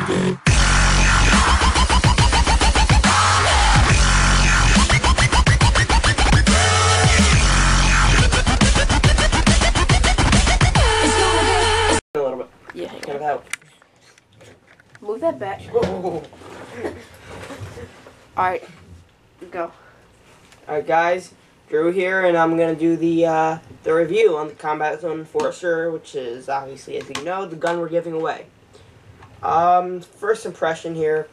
A little bit. Yeah. Get it out. Move that back. Whoa. Alright. Go. Alright guys, Drew here, and I'm gonna do the review on the Combat Zone Enforcer, which is obviously, as you know, the gun we're giving away. First impression here,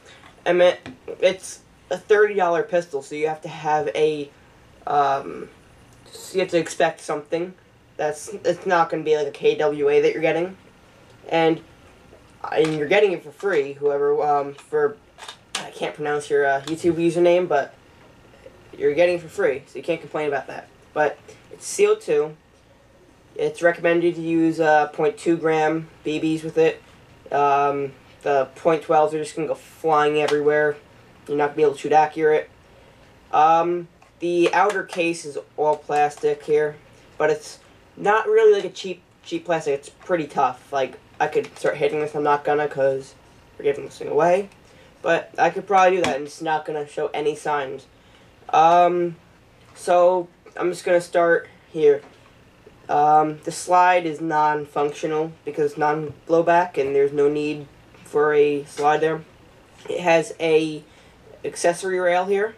I mean, it's a $30 pistol, so you have to have a, you have to expect something. It's not gonna be like a KWA that you're getting, and you're getting it for free. Whoever, I can't pronounce your YouTube username, but you're getting it for free, so you can't complain about that. But it's CO2. It's recommended to use 0.2 gram BBs with it. The .12s are just going to go flying everywhere. You're not going to be able to shoot accurate. The outer case is all plastic here, but it's not really like a cheap plastic. It's pretty tough. Like, I could start hitting this. I'm not gonna, because we're giving this thing away. But I could probably do that, and it's not gonna show any signs. So I'm just gonna start here. The slide is non-functional because it's non-blowback, and there's no need for a slide there. It has a accessory rail here.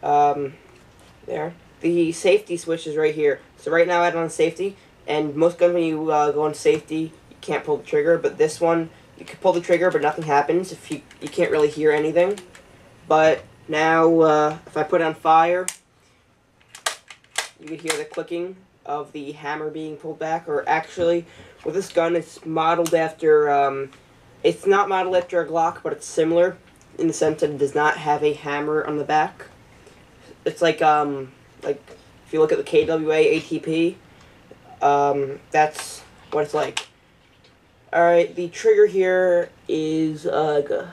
There. The safety switch is right here. So right now I have it on safety, and most guns when you go on safety, you can't pull the trigger, but this one, you can pull the trigger, but nothing happens. If you can't really hear anything. But now, if I put it on fire, you can hear the clicking of the hammer being pulled back. Or actually, with this gun, it's modeled after, it's not modeled after a Glock, but it's similar in the sense that it does not have a hammer on the back. It's like if you look at the KWA ATP, that's what it's like. Alright, the trigger here is, can't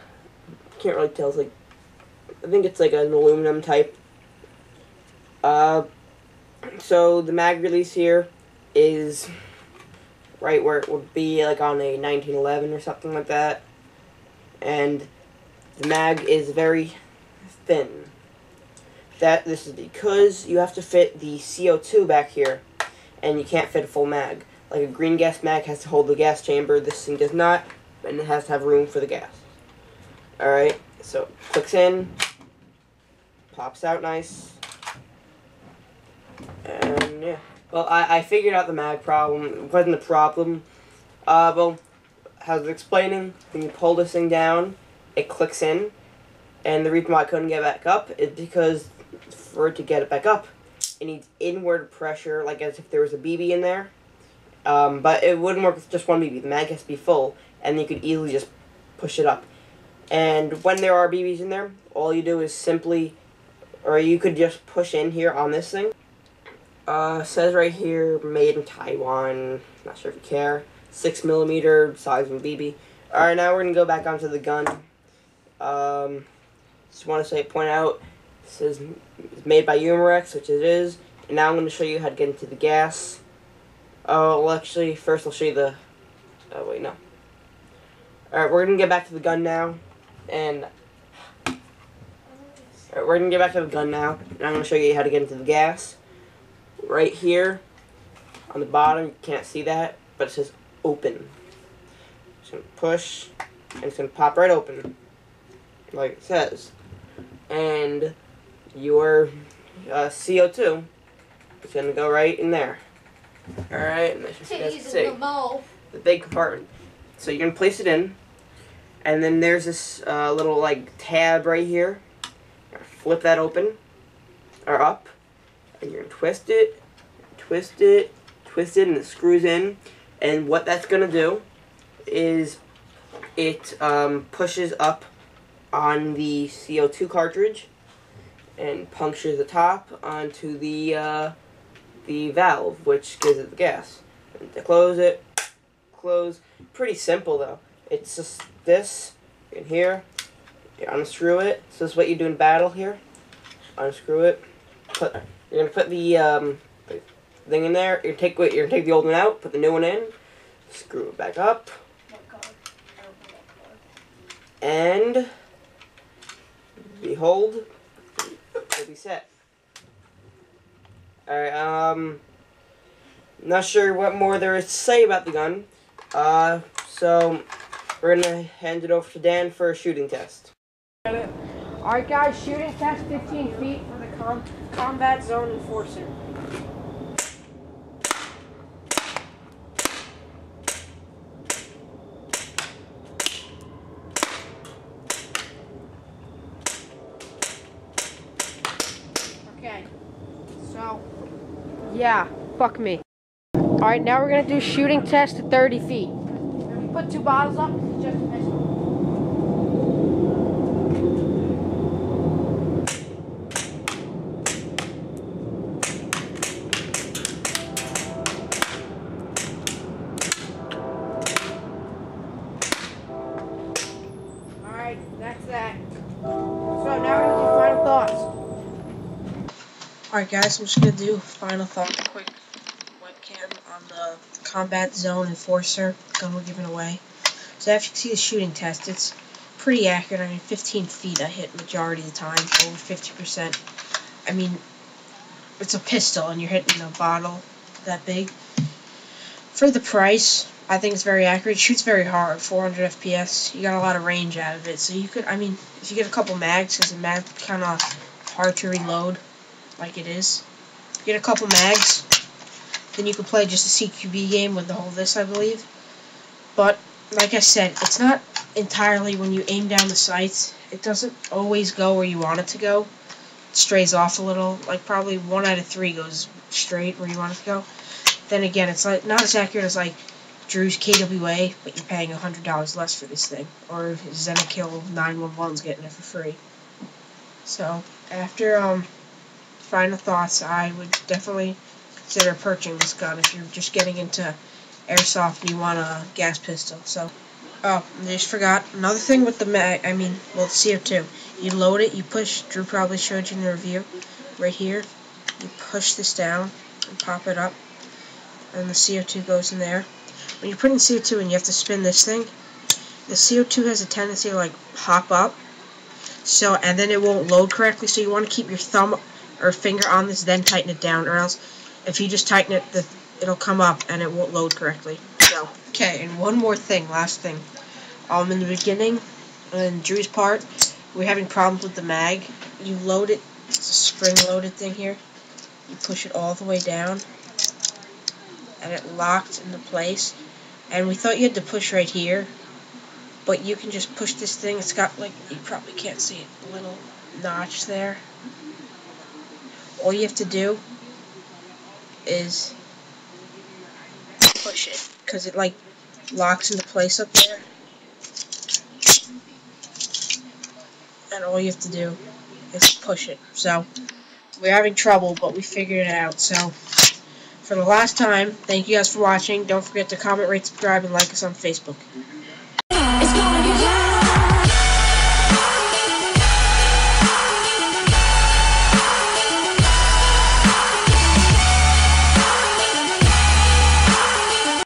really tell, it's like, I think it's like an aluminum type. So the mag release here is right where it would be like on a 1911 or something like that. And the mag is very thin. This is because you have to fit the CO2 back here, and you can't fit a full mag. Like a green gas mag has to hold the gas chamber, this thing does not, and it has to have room for the gas. Alright, so it clicks in, pops out nice, and yeah. Well, I figured out the mag problem. It wasn't a problem. Well, as I was explaining, when you pull this thing down, it clicks in, and the reason why I couldn't get it back up is because for it to get it back up, it needs inward pressure, like as if there was a BB in there. But it wouldn't work with just one BB. The mag has to be full, and you could easily just push it up. And when there are BBs in there, all you do is simply, or you could just push in here on this thing. Says right here, made in Taiwan, not sure if you care, 6mm, size of a BB. Alright, now we're going to go back onto the gun. Just want to point out, this is made by Uramex, which it is, and now I'm going to show you how to get into the gas. Oh, well, actually, first I'll show you the, oh wait, no. Alright, we're going to get back to the gun now, and, alright, we're going to get back to the gun now, and I'm going to show you how to get into the gas. Right here, on the bottom, you can't see that, but it says open. Just going to push, and it's going to pop right open, like it says. And your CO2 is going to go right in there. Alright, and that's just the big compartment. So you're going to place it in, and then there's this little like tab right here. Flip that open, or up, and you're going to twist it, and it screws in. And what that's going to do is it pushes up on the CO2 cartridge and punctures the top onto the valve, which gives it the gas. And to close it, close. Pretty simple though. It's just this in here. You unscrew it. So this is what you do in battle here. Unscrew it. You're gonna put the thing in there. You're gonna take the old one out. Put the new one in. Screw it back up. And behold, it'll be set. Alright, not sure what more there is to say about the gun. So we're gonna hand it over to Dan for a shooting test. Alright guys, shooting test 15 feet for the combat zone enforcer. Okay, so, yeah, fuck me. Alright, now we're gonna do shooting test at 30 feet. Put 2 bottles up, just miss them. Alright, that's that. So now we're gonna do final thoughts. Alright guys, I'm just going to do final thought, quick webcam on the Combat Zone Enforcer gun we're giving away. So after you see the shooting test, it's pretty accurate. I mean, 15 feet I hit majority of the time, over 50%. I mean, it's a pistol and you're hitting a bottle that big. For the price, I think it's very accurate. It shoots very hard, 400 FPS. You got a lot of range out of it. So you could, I mean, if you get a couple mags, because the mag kind of hard to reload, like it is. Get a couple mags, then you can play just a CQB game with all this, I believe. But, like I said, it's not entirely when you aim down the sights. It doesn't always go where you want it to go. It strays off a little. Like, probably 1 out of 3 goes straight where you want it to go. Then again, it's like not as accurate as, like, Drew's KWA, but you're paying $100 less for this thing. Or Zenekill 911's getting it for free. So, after, final thoughts, I would definitely consider purchasing this gun if you're just getting into airsoft and you want a gas pistol. So, oh, I just forgot, another thing with the CO2. You load it, you push, Drew probably showed you in the review, right here, you push this down and pop it up, and the CO2 goes in there. When you're putting CO2 in, you have to spin this thing. The CO2 has a tendency to, like, pop up, so, and then it won't load correctly, so you want to keep your thumb or finger on this, then tighten it down, or else if you just tighten it, it'll come up and it won't load correctly. So, okay, and one more thing, last thing. In the beginning, in Drew's part, we're having problems with the mag. You load it, it's a spring-loaded thing here. You push it all the way down, and it locked into place. And we thought you had to push right here, but you can just push this thing. It's got, like, you probably can't see it, a little notch there. All you have to do is push it, because it, like, locks into place up there. And all you have to do is push it. So, we're having trouble, but we figured it out. So, for the last time, thank you guys for watching. Don't forget to comment, rate, subscribe, and like us on Facebook.